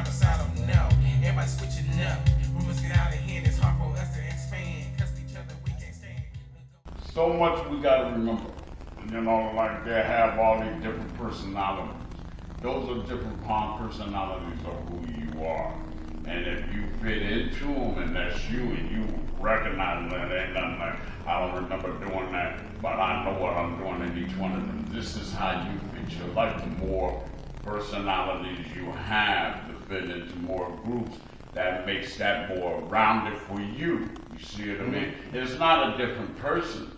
side by side, oh no. Everybody switching up. Rumors get out of hand, it's hard for us to expand. Cause each other we can't stand. So much we gotta remember. You know, like they have all these different personalities. Those are different personalities of who you are. And if you fit into them and that's you and you recognize that, ain't nothing like, I don't remember doing that, but I know what I'm doing in each one of them. This is how you fit your life. The more personalities you have to fit into more groups, that makes that more rounded for you. You see what I mean? It's not a different person.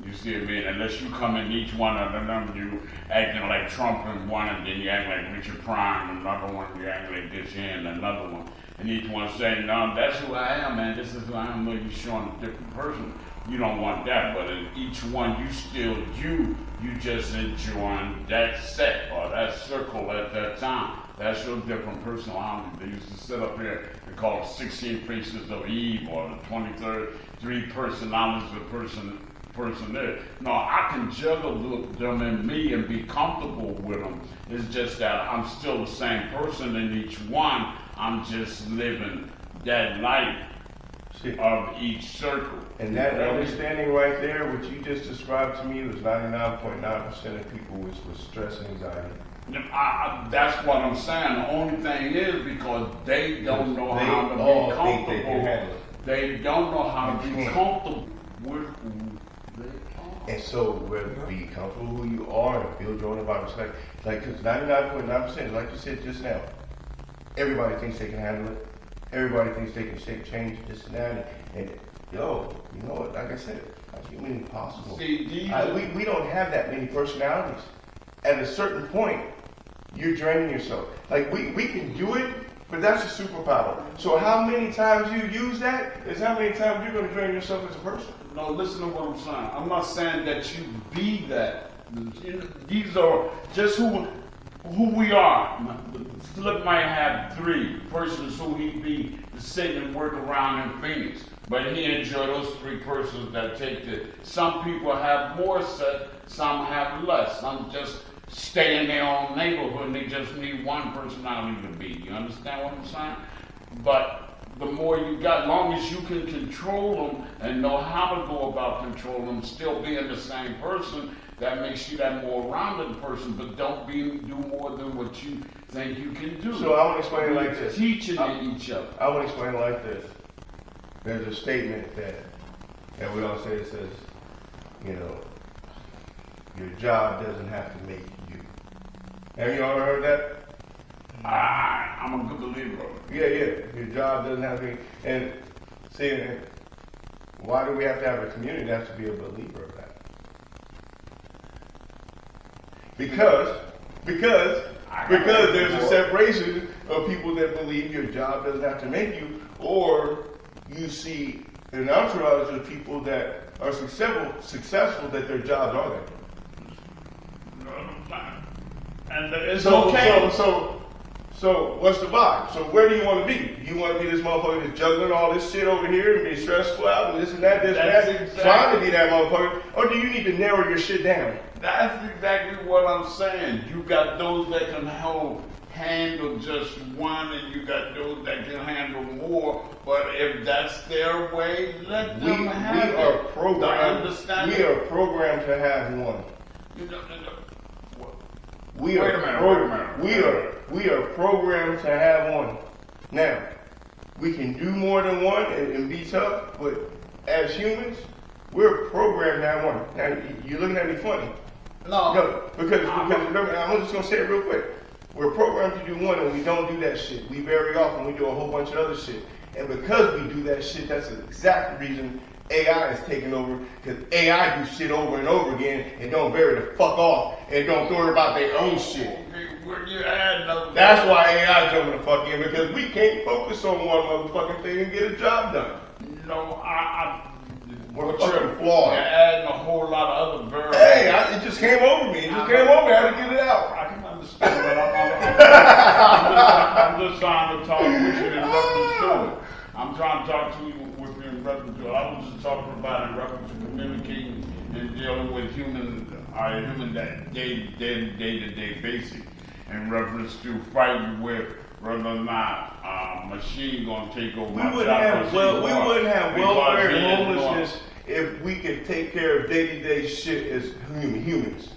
You see what I mean? Unless you come in each one of them, you acting like Trump in one, and then you act like Richard Pryor in another one, you act like this here and another one. And each one saying, no, that's who I am, man, this is who I am, but you're showing a different person. You don't want that, but in each one, you still you just enjoying that set or that circle at that time. That's your different personality. They used to sit up here and call it 16 Faces of Eve or the 23 personalities of person there. No, I can juggle them in me and be comfortable with them. It's just that I'm still the same person in each one. I'm just living that life of each circle. And that understanding right there, what you just described to me, was 99.9% of people was stress and anxiety. That's what I'm saying. The only thing is because they don't know how to be comfortable. They don't know how to be comfortable with who they are. And so, whether be comfortable who you are and build your own environment, like, because 99.9%, like you said just now, everybody thinks they can handle it. Everybody thinks they can shape change this and that. And yo, you know what? Like I said, it's humanly possible. See, we don't have that many personalities. At a certain point, you're draining yourself. Like we can do it, but that's a superpower. So how many times you use that is how many times you're going to drain yourself as a person. No, listen to what I'm saying. I'm not saying that you be that. These are just who we are. Flip might have 3 persons who he be to sit and work around in Phoenix. But he enjoy those 3 persons that take it. Some people have more set, some have less. Some just stay in their own neighborhood and they just need one personality to be. You understand what I'm saying? But the more you got, long as you can control them and know how to go about controlling them, still being the same person, that makes you that more rounded person, but don't do more than what you think you can do. So I want to explain it like this. Teaching each other. I want to explain it like this. There's a statement that we all say. It says, you know, your job doesn't have to make you. Have you all heard that? I'm a good believer of it. Yeah. Your job doesn't have to be. And see, why do we have to have a community that has to be a believer of that? Because there's a separation of people that believe your job doesn't have to make you, or you see an entourage of people that are successful that their jobs are there. And it's okay. So what's the vibe? So where do you want to be? You want to be this motherfucker that's juggling all this shit over here and be stressful out and this and that, Exactly. trying to be that motherfucker? Or do you need to narrow your shit down? That's exactly what I'm saying. You got those that can handle just one, and you got those that can handle more. But if that's their way, let them have it. We are programmed to have one. Wait a minute. We are programmed to have one. Now, we can do more than one and be tough, but as humans, we're programmed to have one. Now, you're looking at me funny. No, because remember, I'm just gonna say it real quick. We're programmed to do one, and we don't do that shit. We very often we do a whole bunch of other shit, and because we do that shit, that's the exact reason AI is taking over. Because AI do shit over and over again, and don't vary the fuck off, and don't worry about their own shit. That's why AI jumping the fuck in, because we can't focus on one motherfucking thing and get a job done. No, What a fucking flaw. You're adding a whole lot of other variables. Hey, it just came over me. I had to get it out. I can understand that. I'm just trying to talk with you in reference to it. I'm trying to talk to you with you in reference to it. I was just talking about in reference to communicating and dealing with human day-to-day basic in reference to fighting with whether or not machine gonna take over. We wouldn't have welfare and homelessness if we could take care of day-to-day shit as humans.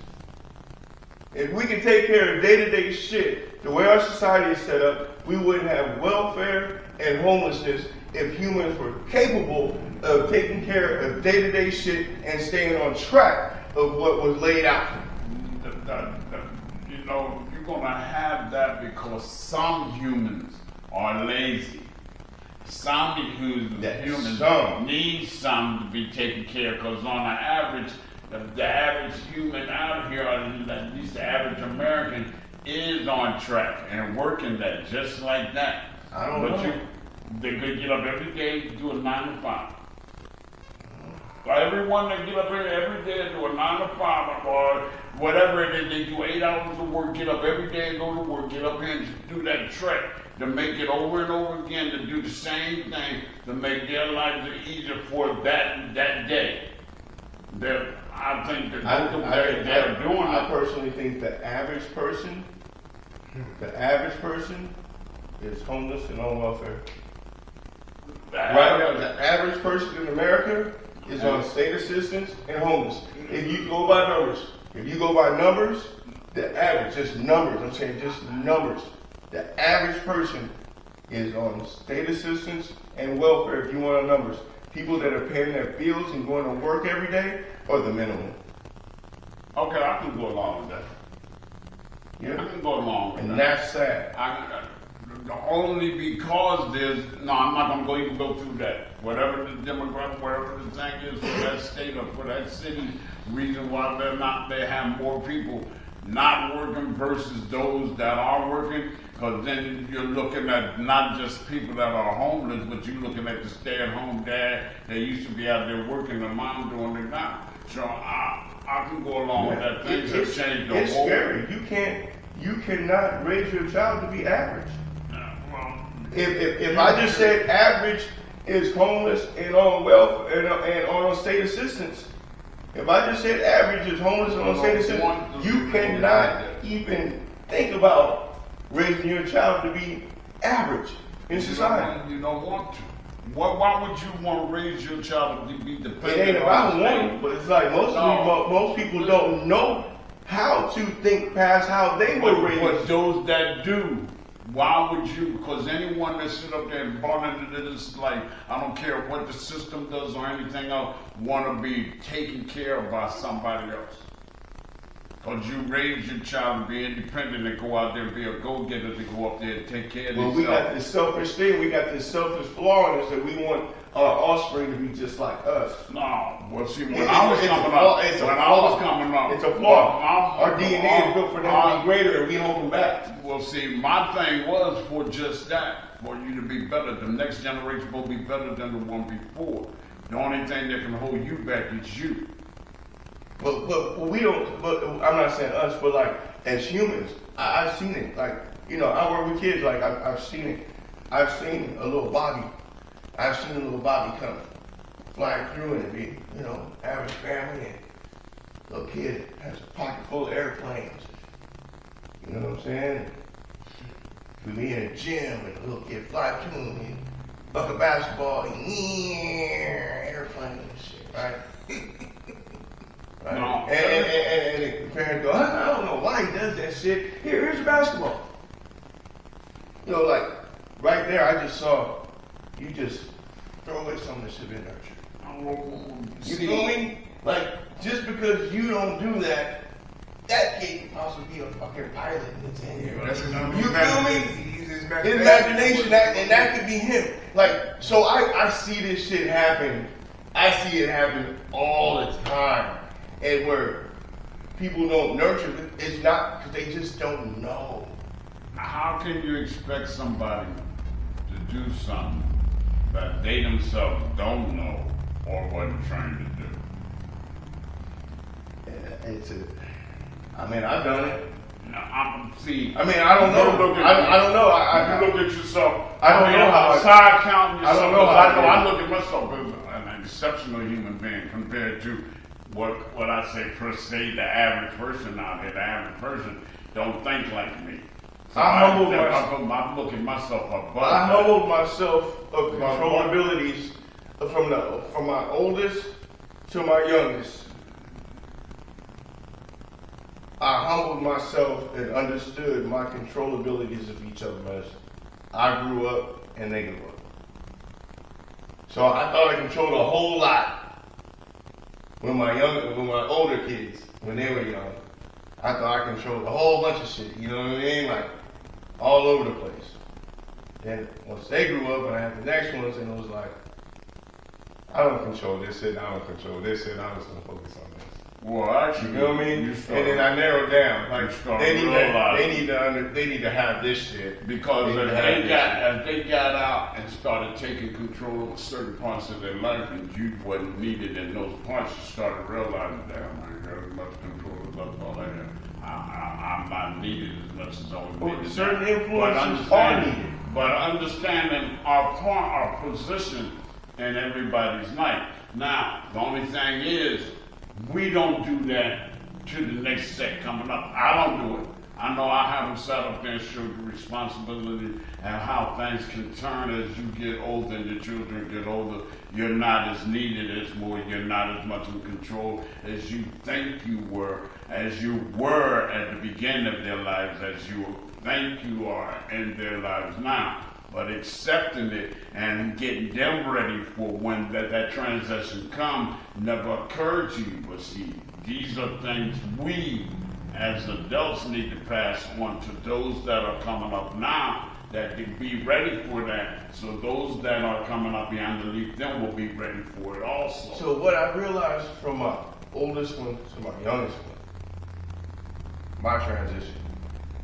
If we could take care of day-to-day shit, the way our society is set up, we wouldn't have welfare and homelessness if humans were capable of taking care of day-to-day shit and staying on track of what was laid out. You know, you're gonna have that because some humans are lazy. Some humans need some to be taken care of, because on the average, the average human out here, at least the average American, is on track and working that just like that. I don't know. They could get up every day to do a 9 to 5. Everyone that get up every day and do a 9 to 5 or whatever it is, they do 8 hours of work, get up every day and go to work, get up here and do that trek to make it over and over again, to do the same thing, to make their lives easier for that day. I think they're doing it. I personally think the average person is homeless and on welfare. Right now, the average person in America is on state assistance and homeless. If you go by numbers, the average, just numbers, I'm saying just numbers, the average person is on state assistance and welfare, if you want numbers. People that are paying their bills and going to work every day are the minimum. Okay, I can go along with that. Yeah. I can go along with that. And that's sad. Only because I'm not going to go through that. Whatever the demographic, whatever the thing is for that state or for that city, reason why they have more people not working versus those that are working, because then you're looking at not just people that are homeless, but you're looking at the stay-at-home dad that used to be out there working, the mom doing it now. So I can go along with that. Things have changed the whole. It's scary. You cannot raise your child to be average. If I just said average is homeless and on welfare and on state assistance, if I just said average is homeless and on state assistance, you cannot even think about raising your child to be average in society. You don't want to. Why would you want to raise your child to be dependent on? It ain't about wanting, but it's like most people don't know how to think past how they were raised. But those that do, why would you? Because anyone that sit up there and bought into this, like, I don't care what the system does or anything else, want to be taken care of by somebody else. Because you raise your child to be independent and go out there and be a go-getter to go up there and take care of themselves. We got this selfish thing, we got this selfish flaw in us that we want our offspring to be just like us. No, well, see, when I was coming up, it's a flaw. Our DNA is built for them to be greater, and we hold them back. Well, see, my thing was for just that, for you to be better. The next generation will be better than the one before. The only thing that can hold you back is you. But we don't. But I'm not saying us, but like as humans, I've seen it. Like, you know, I work with kids. Like I've seen it. I've seen a little Bobby. I've seen a little Bobby come flying through and be, you know, average family, and little kid has a pocket full of airplanes. You know what I'm saying? We be in a gym and a little kid fly through and bucket basketball and airplane and shit, right? Right? No. And the parents go, I don't know why he does that shit. Here's your basketball. You know, like, right there, I just saw you just throw away some of the shit in nurture. You feel me? Like, just because you don't do that, that kid could possibly be a fucking pilot in 10 years. You feel me? His imagination, and that could be him. Like, so I see this shit happen. I see it happen all the time. And where people don't nurture, it's not because they just don't know. How can you expect somebody to do something that they themselves don't know or wasn't trained to do? I mean, I've done it. No, I don't know. I don't know. You look at yourself. I don't know how. Side counting yourself. I don't know how. I look at myself as an exceptional human being compared to what I say per se, the average person out here. The average person don't think like me. So I'm looking myself above. I humbled myself of controllabilities from my oldest to my youngest. I humbled myself and understood my controllabilities of each other as I grew up and they grew up. So I thought I controlled a whole lot with my older kids, when they were young. I thought I controlled a whole bunch of shit, you know what I mean? Like, all over the place. Then once they grew up and I had the next ones, and it was like, I don't control this shit, I don't control this shit, I'm just gonna focus on this. Well, actually, you know what I mean? And then I narrowed down. Like, they need to have this shit. Because as they got out and started taking control of certain parts of their life, and you wasn't needed in those parts, you started realizing, damn, I ain't got as much control as I thought I had. I'm not needed as much as I was needed. Certain influences are needed. But understanding our position in everybody's life. Now, the only thing is, we don't do that to the next set coming up. I don't do it. I know I haven't sat up there and showed you responsibility and how things can turn as you get older and your children get older. You're not as needed as more. You're not as much in control as you think you were at the beginning of their lives, as you think you are in their lives now. But accepting it and getting them ready for when that transition comes never occurred to you. But see, these are things we as adults need to pass on to those that are coming up now, that can be ready for that. So those that are coming up underneath them will be ready for it also. So what I realized from my oldest one to my youngest one, my transition,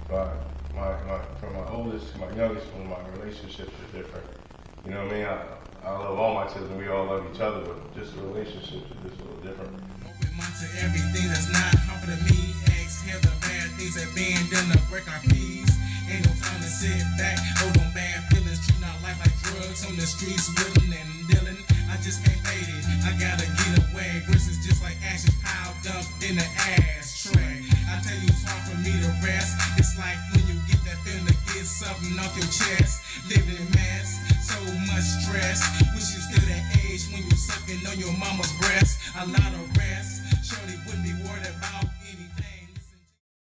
from my oldest to my youngest one, my relationships are different. You know what I mean? I love all my children. We all love each other, but just the relationships are just a little different. Open mind to everything that's not helping to me. Exhale the bad things that been done to break our peace. Ain't no time to sit back, hold on bad feelings. Treat our life like drugs on the streets, willing and dealing. I just can't fade it. I gotta get away. Versus just like ashes piled up in the ashtray. I tell you, it's hard for me to rest. It's like when you get that feeling to get something off your chest. Living in mess, so much stress. Wish you still that age when you're sucking on your mama's breast. A lot of rest. Surely wouldn't be worried about